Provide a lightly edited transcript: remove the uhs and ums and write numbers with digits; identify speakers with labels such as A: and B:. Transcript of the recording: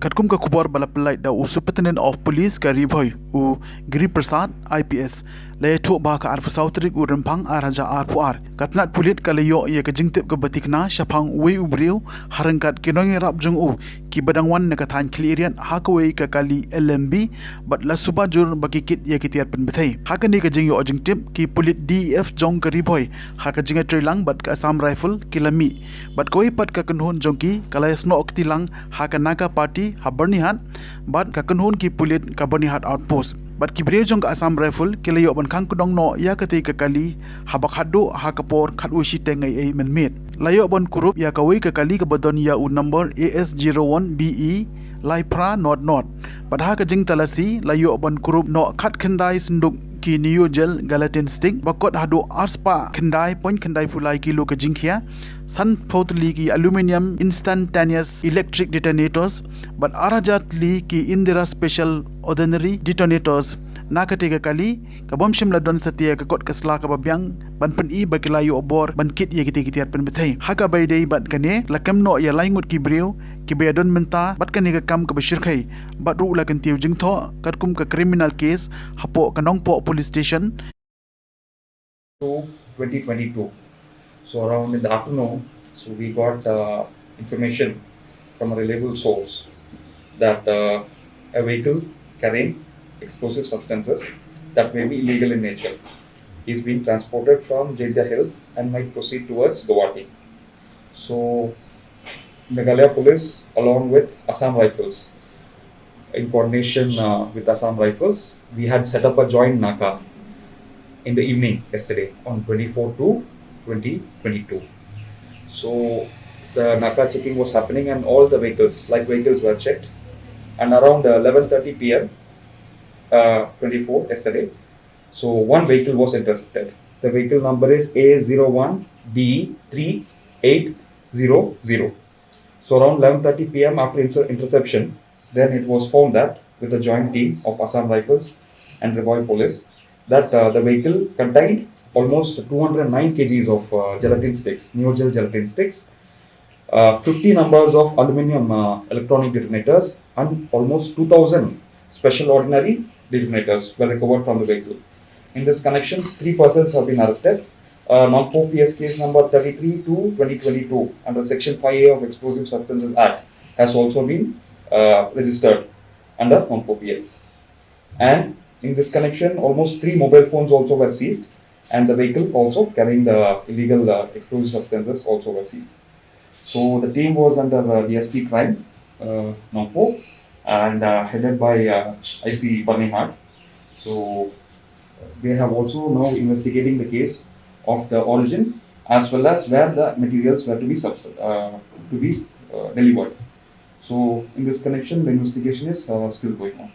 A: Katkum ka kubor balapalai da Superintendent of Police ka Ribhoy u Giri Prasad IPS le thuk ba ka arfa sautrik u rempang araja arpuar katnat pulit ka leyo ye ka jingtip ka batikna shapang we u briew harangkat kinong rap jung u ki badangwan na kathan Khliehriat hakwe ka kali LMB bat la subajur bakikit ye ki tiar pynbthei hakani ka jing yo jingtip ki pulit DF jong ka Ribhoy haka jinga trilang bat ka Assam rifle kilami bat koi pat ka kanhun jongki kalai sno oktilang haka naga party habernihat bat ka kanhun ki pulit ka bernihat outpost bat ki briew jong ka Assam rifle kilayo ban khang kudong no ya kati ka kali habak hadu ha kapor khatwi shite ngai ai menmet layo bon kurup ya kawi ka kali ka badon ya u number AS01BE Laipra not bat ha ka jing talasi layo bon kurup no khat khandai sunduk ki new gel gelatin stick bakot hadu arspa khandai point khandai pulai kilo ka jingkhia san thotli ki aluminium instantaneous electric detonators but arajatli ki indira special ordinary detonators nakate ka kali ka bomshim ladon satia ka kot kasla ka babyang ban pen I bakilayo obor ban kit ye kiti kitiat pynbthei haka bai dei bat kane lakam no ya laingut ki briew ki bayadon menta bat kane ka kam ka bashir khai bat ru la kan tiu jingtho katkum ka criminal case hapo kanong po police station
B: to 2022. So around in the afternoon, so we got information from a reliable source that a vehicle carrying explosive substances that may be illegal in nature is being transported from Jeddah Hills and might proceed towards Guwahati. So Meghalaya Police along with Assam Rifles, in coordination with Assam Rifles, we had set up a joint Naka in the evening yesterday on 24 to 2022. So the Naka checking was happening and all the vehicles, light vehicles were checked, and around 11:30 p.m. 24 yesterday, so one vehicle was intercepted. The vehicle number is A01BE3800. So around 11:30 p.m. after interception, then it was found that with a joint team of Assam Rifles and Ribhoy Police that the vehicle contained almost 209 kgs of gelatin sticks, neogel gelatin sticks, 50 numbers of aluminium electronic detonators, and almost 2000 special ordinary detonators were recovered from the vehicle. In this connection, 3 persons have been arrested. Mawphor PS case number 33 to 2022 under Section 5A of Explosive Substances Act has also been registered under Mawphor PS. And in this connection, almost 3 mobile phones also were seized, and the vehicle also carrying the illegal explosive substances also were seized. So the team was under DSP Crime, Mawphor, and headed by IC Khliehriat. So they have also now investigating the case of the origin as well as where the materials were to be delivered. So in this connection, the investigation is still going on.